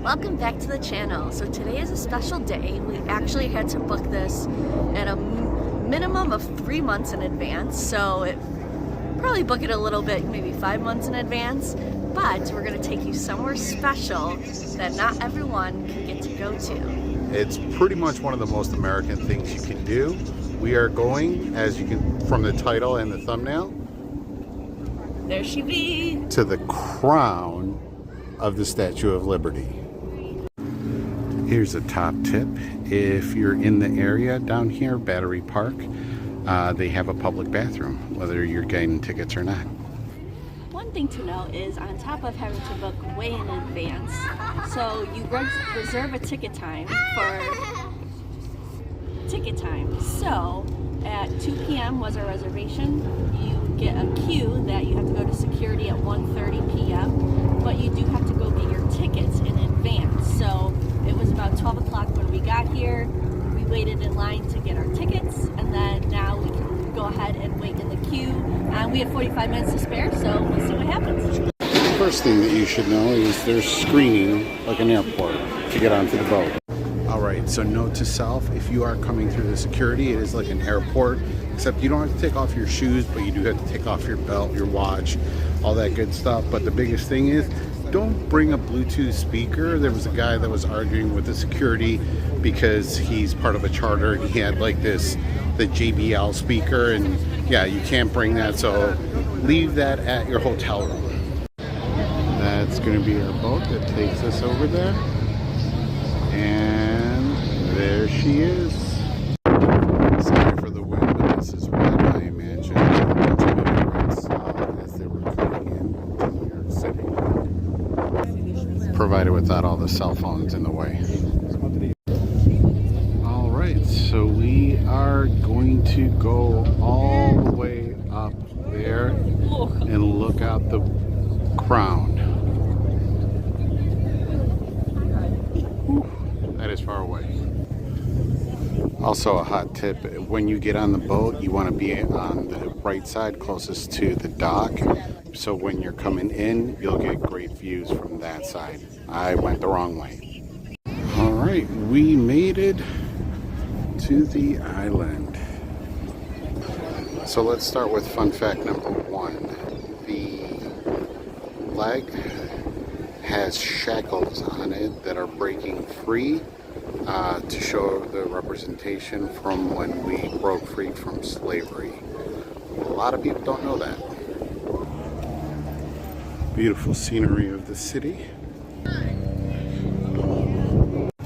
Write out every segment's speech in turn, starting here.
Welcome back to the channel. So today is a special day. We actually had to book this at a minimum of 3 months in advance. So probably book it a little bit, maybe 5 months in advance. But we're going to take you somewhere special that not everyone can get to go to. It's pretty much one of the most American things you can do. We are going, as you can from the title and the thumbnail, there she be, to the crown of the Statue of Liberty. Here's a top tip. If you're in the area down here, Battery Park, they have a public bathroom, whether you're getting tickets or not. One thing to know is on top of having to book way in advance, so you reserve a ticket time for ticket time. So at 2 p.m. was our reservation. You get a queue that you have to go to security at 1:30 p.m. but you do have to go get your tickets in advance. So it was about 12 o'clock when we got here. We waited in line to get our tickets, and then now we can go ahead and wait in the queue. And we have 45 minutes to spare, so we'll see what happens. The first thing that you should know is there's screening like an airport to get onto the boat. Alright, so note to self, if you are coming through the security, it is like an airport, except you don't have to take off your shoes, but you do have to take off your belt, your watch, all that good stuff. But the biggest thing is, don't bring a Bluetooth speaker. There was a guy that was arguing with the security because he's part of a charter and he had like the JBL speaker, and yeah, you can't bring that, so leave that at your hotel room. That's going to be our boat that takes us over there. And there she is. Sorry for the wind, but this is what I imagined as they were coming in to New York City. Provided without all the cell phones in the way. Alright, so we are going to go all the way up there and look out the crown. That is far away. Also a hot tip, when you get on the boat, you want to be on the right side closest to the dock, so when you're coming in, you'll get great views from that side. I went the wrong way. Alright, we made it to the island. So let's start with fun fact number 1. The flag has shackles on it that are breaking free to show the representation from when we broke free from slavery. A lot of people don't know that. Beautiful scenery of the city.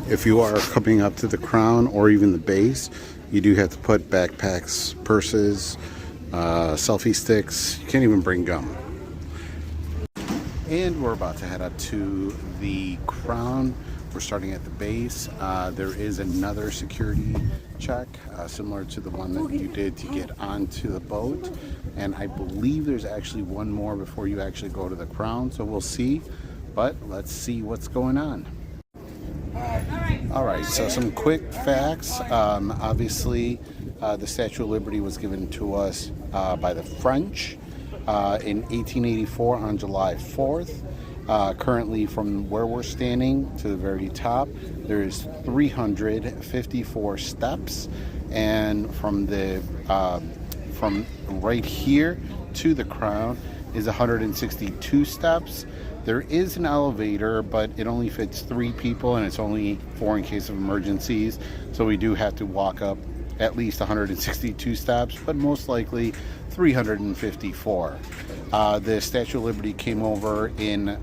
If you are coming up to the crown or even the base, you do have to put backpacks, purses, selfie sticks. You can't even bring gum. And we're about to head up to the crown. We're starting at the base. There is another security check, similar to the one that you did to get onto the boat. And I believe there's actually one more before you actually go to the crown, so we'll see. But let's see what's going on. Alright, so some quick facts. Obviously, the Statue of Liberty was given to us by the French in 1884 on July 4th. Currently, from where we're standing to the very top, there's 354 steps, and from right here to the crown is 162 steps. There is an elevator, but it only fits 3 people, and it's only 4 in case of emergencies. So we do have to walk up at least 162 steps, but most likely 354. The Statue of Liberty came over in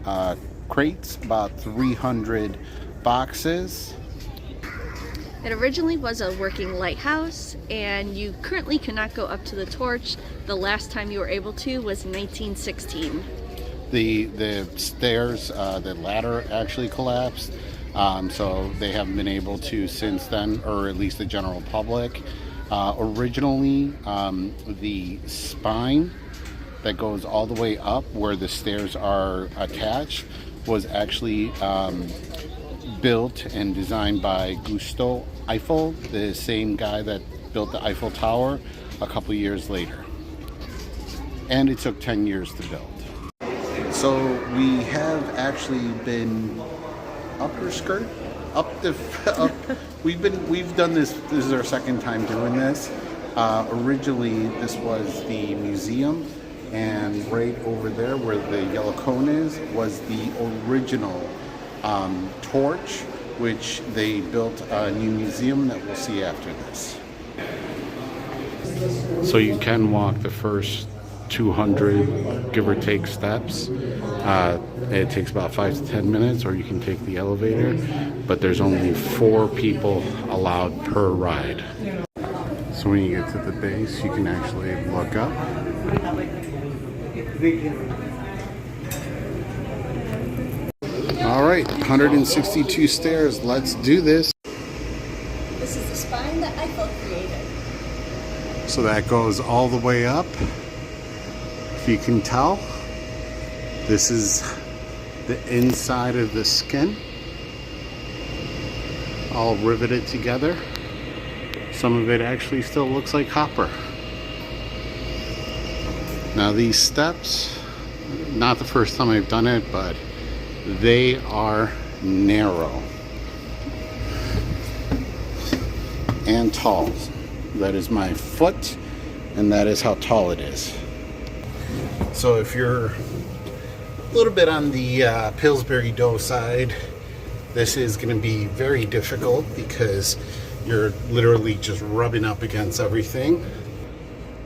crates, about 300 boxes. It originally was a working lighthouse, and you currently cannot go up to the torch. The last time you were able to was 1916. The stairs, the ladder actually collapsed, so they haven't been able to since then, or at least the general public. Originally, the spine that goes all the way up where the stairs are attached was actually built and designed by Gustave Eiffel, the same guy that built the Eiffel Tower a couple years later. And it took 10 years to build. So we have actually been upper skirt, up. We've done this. This is our second time doing this. Originally, this was the museum, and right over there where the yellow cone is was the original torch, which they built a new museum that we'll see after this. So you can walk the first 200, give or take, steps. It takes about 5 to 10 minutes, or you can take the elevator, but there's only 4 people allowed per ride. So when you get to the base, you can actually look up. All right, 162 stairs. Let's do this. This is the spine that Eiffel created. So that goes all the way up. If you can tell, this is the inside of the skin, all riveted together. Some of it actually still looks like copper. Now these steps, not the first time I've done it, but they are narrow and tall. That is my foot, and that is how tall it is. So if you're a little bit on the Pillsbury Dough side, this is going to be very difficult because you're literally just rubbing up against everything.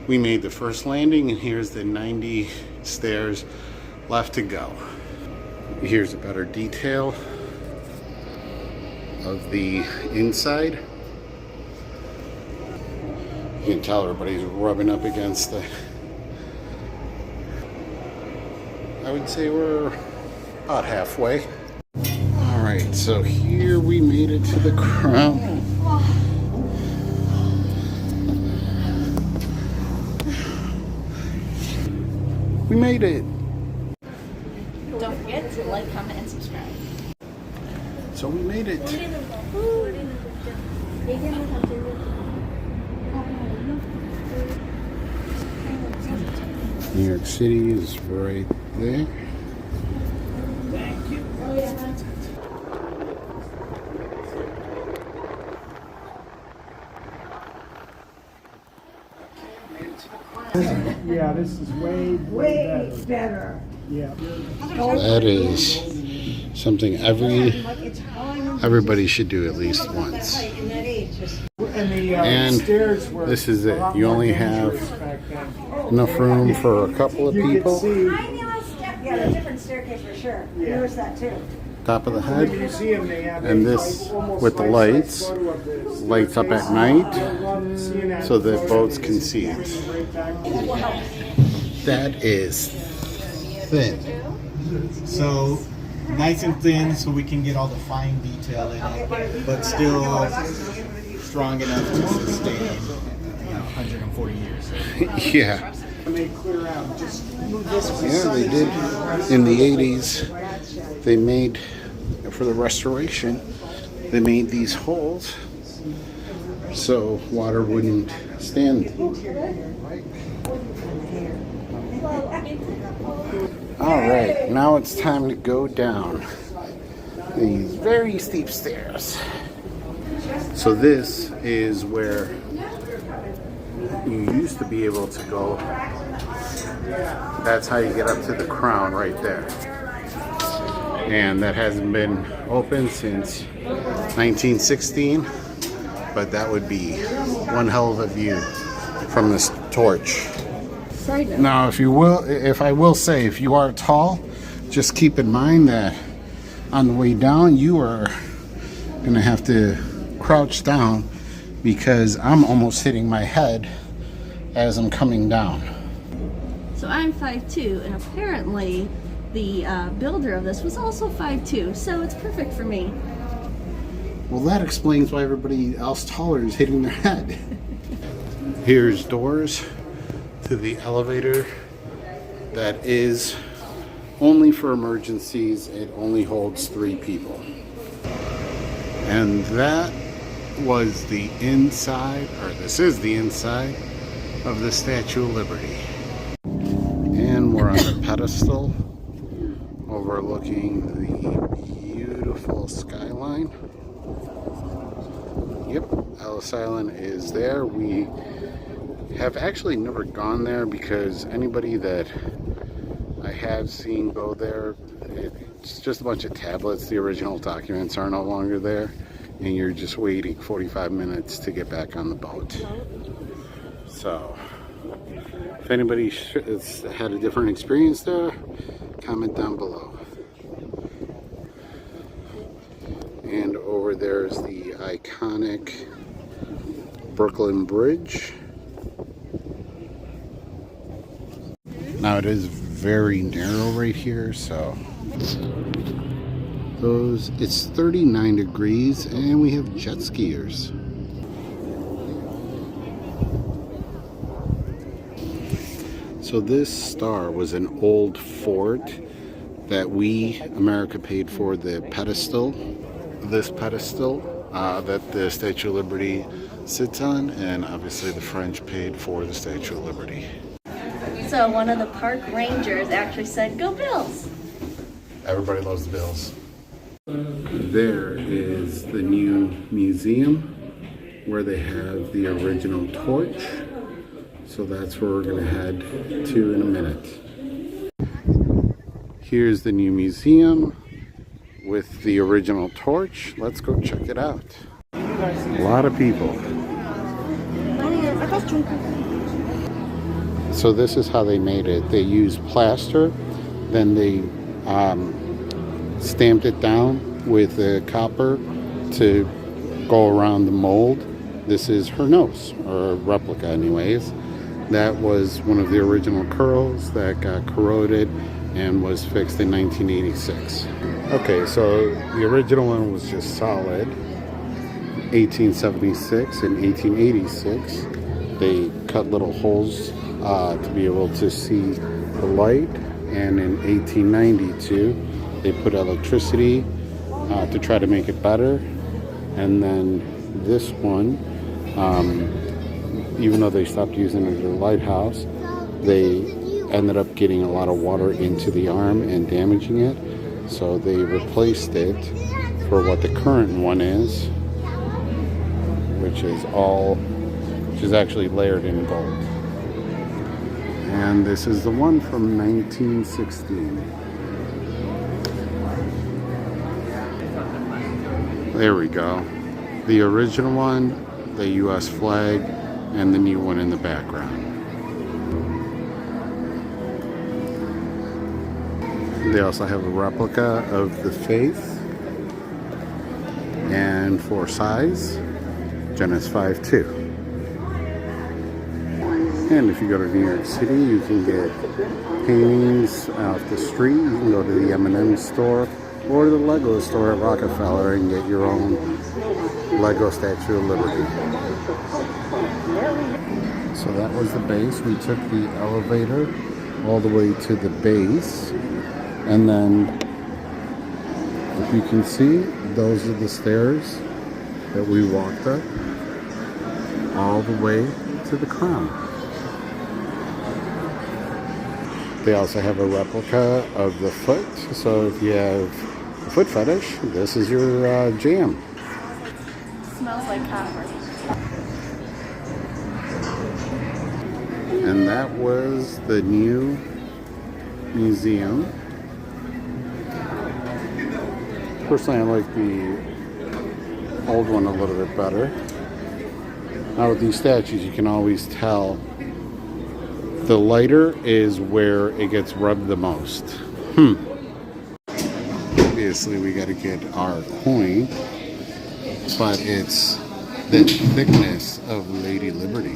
We made the first landing, and here's the 90 stairs left to go. Here's a better detail of the inside. You can tell everybody's rubbing up against the... I would say we're about halfway. All right, so here we made it to the crown. We made it. Don't forget to like, comment, and subscribe. So we made it. New York City is right there. Thank you. Yeah, this is way better. Yeah. That is something everybody should do at least once. And this is it. You only have enough room for a couple of people. Yeah, there's a different staircase for sure. Notice that too. Top of the head, and this with the lights up at night so that boats can see it. That is thin. So nice and thin, so we can get all the fine detail in it, but still strong enough to sustain 140 years. Yeah. Yeah, they did in the 80s. They made, for the restoration, they made these holes so water wouldn't stand. All right, now it's time to go down these very steep stairs. So this is where you used to be able to go. That's how you get up to the crown right there. And that hasn't been open since 1916, but that would be one hell of a view from this torch. Now, if I will say, if you are tall, just keep in mind that on the way down, you are gonna have to crouch down because I'm almost hitting my head as I'm coming down. So I'm 5'2", and apparently the builder of this was also 5'2", so it's perfect for me. Well, that explains why everybody else taller is hitting their head. Here's doors to the elevator that is only for emergencies. It only holds 3 people. And that was the inside, or this is the inside of the Statue of Liberty. And we're on a pedestal overlooking the beautiful sky. sign. Yep, Ellis Island is there. We have actually never gone there because anybody that I have seen go there, it's just a bunch of tablets. The original documents are no longer there, and you're just waiting 45 minutes to get back on the boat. So if anybody has had a different experience there, comment down below. And over there is the iconic Brooklyn Bridge. Now it is very narrow right here, so it's 39 degrees and we have jet skiers. So this star was an old fort that America paid for the pedestal. This pedestal that the Statue of Liberty sits on, and obviously the French paid for the Statue of Liberty. So one of the park rangers actually said, "Go Bills!" Everybody loves the Bills. There is the new museum where they have the original torch. So that's where we're going to head to in a minute. Here's the new museum with the original torch. Let's go check it out. A lot of people. So this is how they made it. They used plaster, then they stamped it down with copper to go around the mold. This is her nose, or a replica anyways. That was one of the original curls that got corroded and was fixed in 1986. Okay, so the original one was just solid. 1876 and 1886, they cut little holes to be able to see the light, and in 1892 they put electricity to try to make it better. And then this one, even though they stopped using it as a lighthouse, they ended up getting a lot of water into the arm and damaging it, so they replaced it for what the current one is, which is actually layered in gold. And this is the one from 1916. There we go. The original one, the US flag, and the new one in the background. They also have a replica of the faith, and for size, Genesis 5:2. And if you go to New York City, you can get paintings off the street. You can go to the M&M store or the Lego store at Rockefeller and get your own Lego Statue of Liberty. So that was the base. We took the elevator all the way to the base, and then if you can see, those are the stairs that we walked up all the way to the crown. They also have a replica of the foot, so if you have a foot fetish, this is your jam. Smells like copper. And that was the new museum. Personally, I like the old one a little bit better. Now with these statues, you can always tell the lighter is where it gets rubbed the most. Obviously, we got to get our coin, but it's the thickness of Lady Liberty.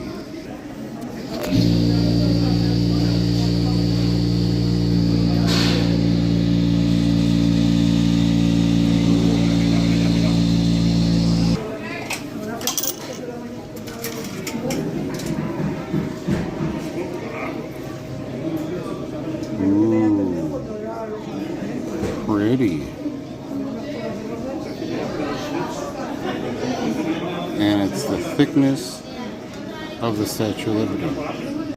Pretty. And it's the thickness of the Statue of Liberty.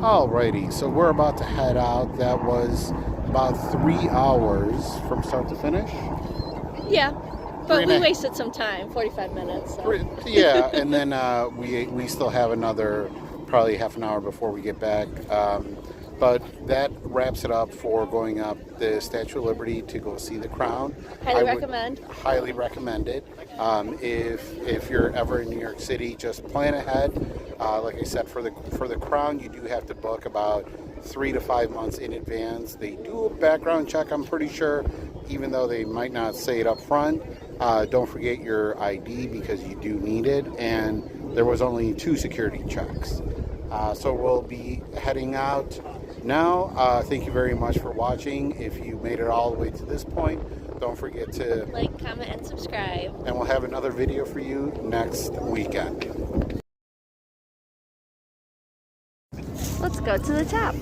Alrighty, so we're about to head out. That was about 3 hours from start to finish. Yeah, but 3.5 we wasted some time, 45 minutes. So. Yeah, and then we still have another probably half an hour before we get back. But that wraps it up for going up the Statue of Liberty to go see the Crown. Highly I would recommend. Highly recommend it. If you're ever in New York City, just plan ahead. Like I said, for the Crown, you do have to book about 3 to 5 months in advance. They do a background check, I'm pretty sure, even though they might not say it up front. Don't forget your ID because you do need it. And there was only 2 security checks. So we'll be heading out now. Thank you very much for watching. If you made it all the way to this point, don't forget to like, comment, and subscribe. and we'll have another video for you next weekend. Let's go to the top.